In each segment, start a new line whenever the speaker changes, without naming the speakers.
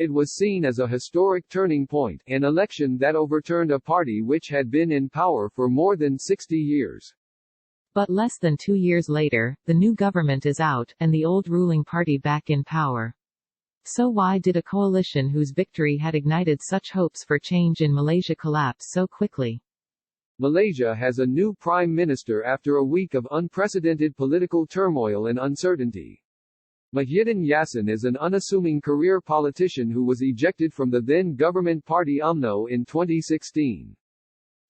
It was seen as a historic turning point, an election that overturned a party which had been in power for more than 60 years.
But less than 2 years later, the new government is out, and the old ruling party back in power. So why did a coalition whose victory had ignited such hopes for change in Malaysia collapse so quickly?
Malaysia has a new prime minister after a week of unprecedented political turmoil and uncertainty. Muhyiddin Yassin is an unassuming career politician who was ejected from the then government party UMNO in 2016.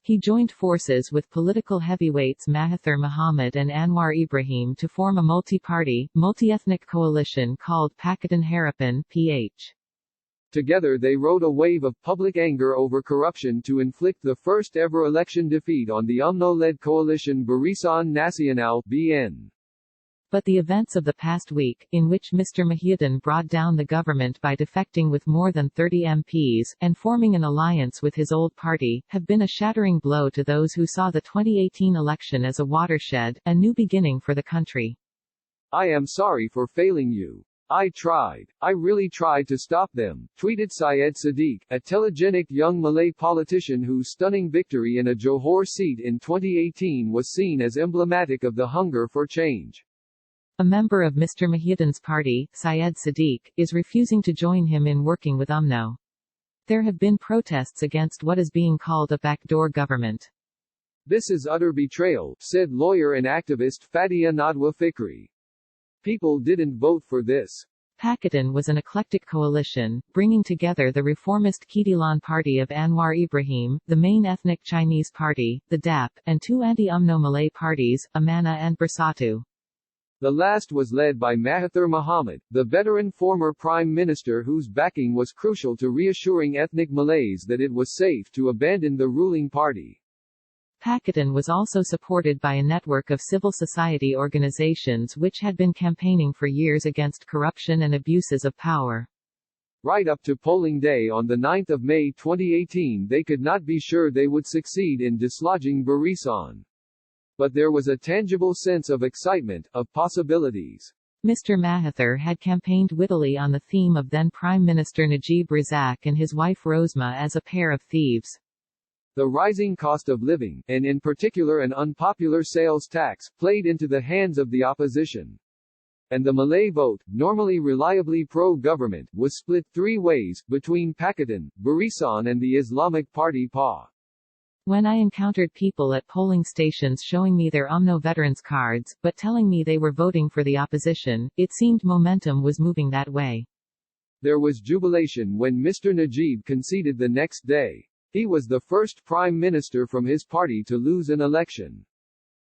He joined forces with political heavyweights Mahathir Mohamad and Anwar Ibrahim to form a multi-party, multi-ethnic coalition called Pakatan Harapan (PH).
Together they rode a wave of public anger over corruption to inflict the first-ever election defeat on the UMNO-led coalition Barisan Nasional (BN). But
the events of the past week, in which Mr. Muhyiddin brought down the government by defecting with more than 30 MPs, and forming an alliance with his old party, have been a shattering blow to those who saw the 2018 election as a watershed, a new beginning for the country.
I am sorry for failing you. I tried. I really tried to stop them, tweeted Syed Siddique, a telegenic young Malay politician whose stunning victory in a Johor seat in 2018 was seen as emblematic of the hunger for change.
A member of Mr. Muhyiddin's party, Syed Siddique, is refusing to join him in working with UMNO. There have been protests against what is being called a backdoor government.
This is utter betrayal, said lawyer and activist Fadia Nadwa Fikri. People didn't vote for this.
Pakatan was an eclectic coalition, bringing together the reformist Keadilan party of Anwar Ibrahim, the main ethnic Chinese party, the DAP, and two anti-UMNO Malay parties, Amana and Bersatu.
The last was led by Mahathir Mohamad, the veteran former prime minister whose backing was crucial to reassuring ethnic Malays that it was safe to abandon the ruling party.
Pakatan was also supported by a network of civil society organizations which had been campaigning for years against corruption and abuses of power.
Right up to polling day on 9 May 2018 they could not be sure they would succeed in dislodging Barisan. But there was a tangible sense of excitement, of possibilities.
Mr. Mahathir had campaigned wittily on the theme of then Prime Minister Najib Razak and his wife Rosma as a pair of thieves.
The rising cost of living, and in particular an unpopular sales tax, played into the hands of the opposition. And the Malay vote, normally reliably pro-government, was split three ways, between Pakatan, Barisan and the Islamic Party PA.
When I encountered people at polling stations showing me their UMNO veterans cards, but telling me they were voting for the opposition, it seemed momentum was moving that way.
There was jubilation when Mr. Najib conceded the next day. He was the first prime minister from his party to lose an election.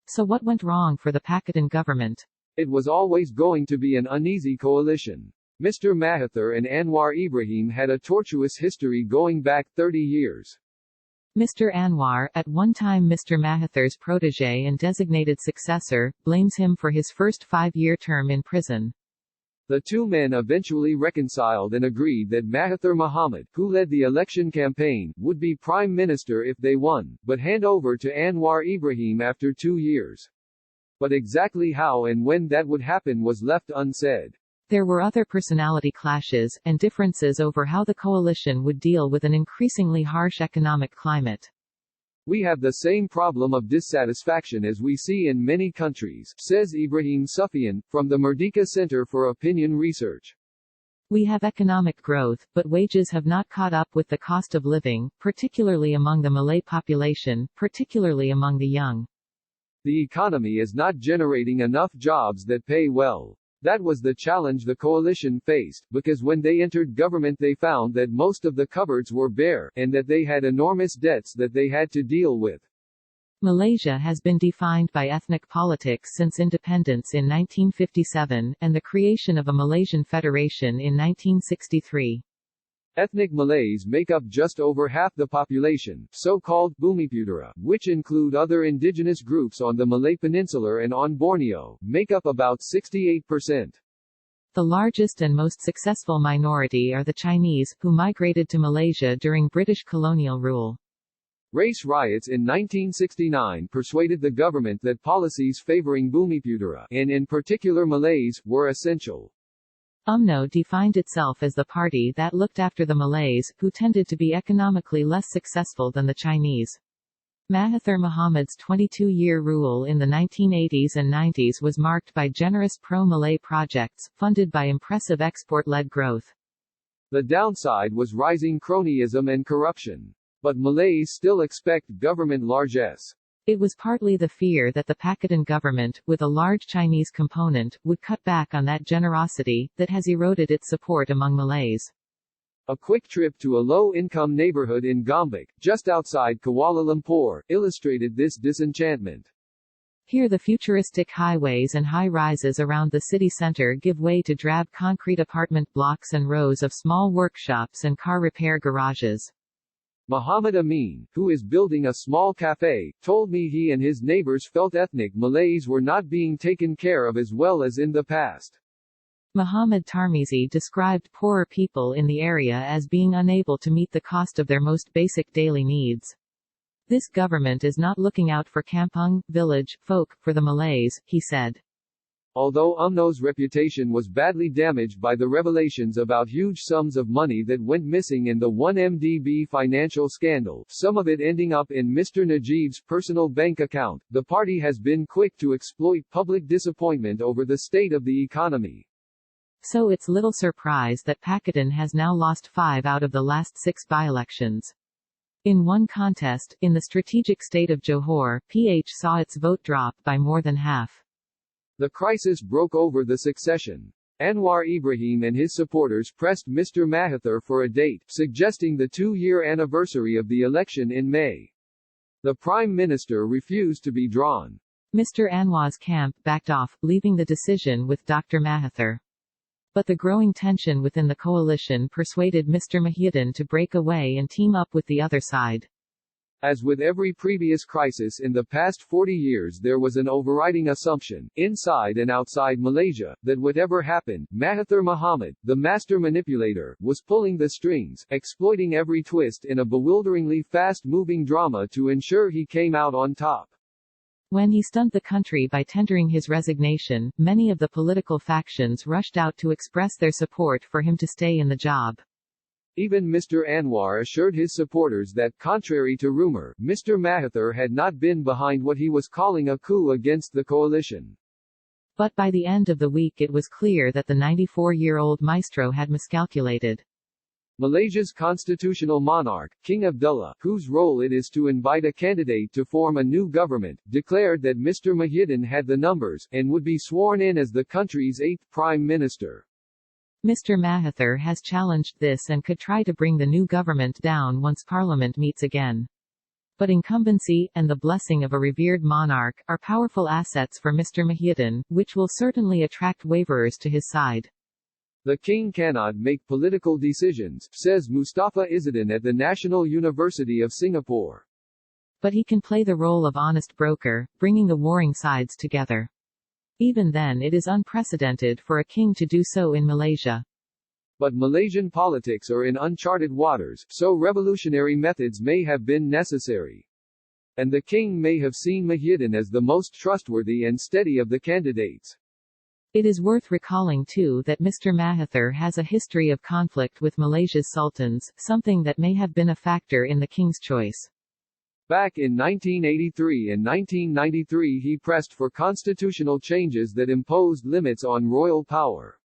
So what went wrong for the Pakatan government?
It was always going to be an uneasy coalition. Mr. Mahathir and Anwar Ibrahim had a tortuous history going back 30 years.
Mr. Anwar, at one time Mr. Mahathir's protégé and designated successor, blames him for his first 5-year term in prison.
The two men eventually reconciled and agreed that Mahathir Mohamad, who led the election campaign, would be prime minister if they won, but hand over to Anwar Ibrahim after 2 years. But exactly how and when that would happen was left unsaid.
There were other personality clashes, and differences over how the coalition would deal with an increasingly harsh economic climate.
We have the same problem of dissatisfaction as we see in many countries, says Ibrahim Sufyan, from the Merdeka Center for Opinion Research.
We have economic growth, but wages have not caught up with the cost of living, particularly among the Malay population, particularly among the young.
The economy is not generating enough jobs that pay well. That was the challenge the coalition faced, because when they entered government they found that most of the cupboards were bare, and that they had enormous debts that they had to deal with.
Malaysia has been defined by ethnic politics since independence in 1957, and the creation of a Malaysian federation in 1963.
Ethnic Malays make up just over half the population, so-called Bumiputera, which include other indigenous groups on the Malay Peninsula and on Borneo, make up about 68%.
The largest and most successful minority are the Chinese, who migrated to Malaysia during British colonial rule.
Race riots in 1969 persuaded the government that policies favoring Bumiputera, and in particular Malays, were essential.
UMNO defined itself as the party that looked after the Malays, who tended to be economically less successful than the Chinese. Mahathir Mohamad's 22-year rule in the 1980s and 90s was marked by generous pro-Malay projects, funded by impressive export-led growth.
The downside was rising cronyism and corruption. But Malays still expect government largesse.
It was partly the fear that the Pakistan government, with a large Chinese component, would cut back on that generosity, that has eroded its support among Malays.
A quick trip to a low-income neighborhood in Gombak, just outside Kuala Lumpur, illustrated this disenchantment.
Here the futuristic highways and high-rises around the city center give way to drab concrete apartment blocks and rows of small workshops and car repair garages.
Muhammad Amin, who is building a small cafe, told me he and his neighbors felt ethnic Malays were not being taken care of as well as in the past.
Muhammad Tarmizi described poorer people in the area as being unable to meet the cost of their most basic daily needs. This government is not looking out for kampung, village, folk, for the Malays, he said.
Although UMNO's reputation was badly damaged by the revelations about huge sums of money that went missing in the 1MDB financial scandal, some of it ending up in Mr. Najib's personal bank account, the party has been quick to exploit public disappointment over the state of the economy.
So it's little surprise that Pakistan has now lost 5 out of the last 6 by-elections. In one contest, in the strategic state of Johor, PH saw its vote drop by more than half.
The crisis broke over the succession. Anwar Ibrahim and his supporters pressed Mr. Mahathir for a date, suggesting the 2-year anniversary of the election in May. The Prime Minister refused to be drawn.
Mr. Anwar's camp backed off, leaving the decision with Dr. Mahathir. But the growing tension within the coalition persuaded Mr. Muhyiddin to break away and team up with the other side.
As with every previous crisis in the past 40 years, there was an overriding assumption, inside and outside Malaysia, that whatever happened, Mahathir Mohamad, the master manipulator, was pulling the strings, exploiting every twist in a bewilderingly fast-moving drama to ensure he came out on top.
When he stunned the country by tendering his resignation, many of the political factions rushed out to express their support for him to stay in the job.
Even Mr. Anwar assured his supporters that, contrary to rumor, Mr. Mahathir had not been behind what he was calling a coup against the coalition.
But by the end of the week it was clear that the 94-year-old maestro had miscalculated.
Malaysia's constitutional monarch, King Abdullah, whose role it is to invite a candidate to form a new government, declared that Mr. Muhyiddin had the numbers, and would be sworn in as the country's 8th Prime Minister.
Mr. Mahathir has challenged this and could try to bring the new government down once Parliament meets again. But incumbency, and the blessing of a revered monarch, are powerful assets for Mr. Muhyiddin, which will certainly attract waverers to his side.
The king cannot make political decisions, says Mustafa Izzuddin at the National University of Singapore.
But he can play the role of honest broker, bringing the warring sides together. Even then it is unprecedented for a king to do so in Malaysia.
But Malaysian politics are in uncharted waters, so revolutionary methods may have been necessary. And the king may have seen Muhyiddin as the most trustworthy and steady of the candidates.
It is worth recalling too that Mr. Mahathir has a history of conflict with Malaysia's sultans, something that may have been a factor in the king's choice.
Back in 1983 and 1993 he pressed for constitutional changes that imposed limits on royal power.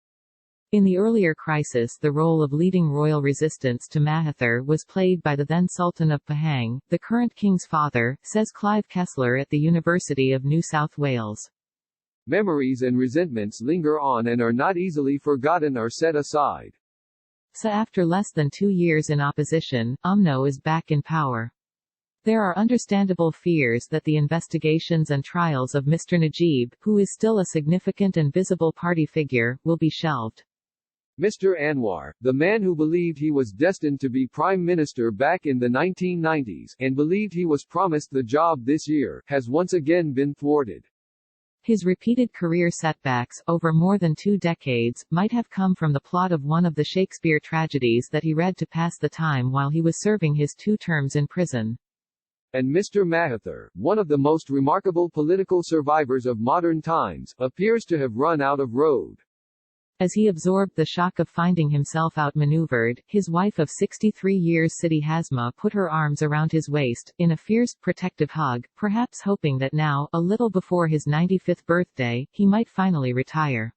In the earlier crisis the role of leading royal resistance to Mahathir was played by the then Sultan of Pahang, the current king's father, says Clive Kessler at the University of New South Wales.
Memories and resentments linger on and are not easily forgotten or set aside.
So after less than 2 years in opposition, UMNO is back in power. There are understandable fears that the investigations and trials of Mr. Najib, who is still a significant and visible party figure, will be shelved.
Mr. Anwar, the man who believed he was destined to be Prime Minister back in the 1990s, and believed he was promised the job this year, has once again been thwarted.
His repeated career setbacks, over more than 2 decades, might have come from the plot of one of the Shakespeare tragedies that he read to pass the time while he was serving his 2 terms in prison.
And Mr. Mahathir, one of the most remarkable political survivors of modern times, appears to have run out of road.
As he absorbed the shock of finding himself outmaneuvered, his wife of 63 years Siti Hasma put her arms around his waist, in a fierce, protective hug, perhaps hoping that now, a little before his 95th birthday, he might finally retire.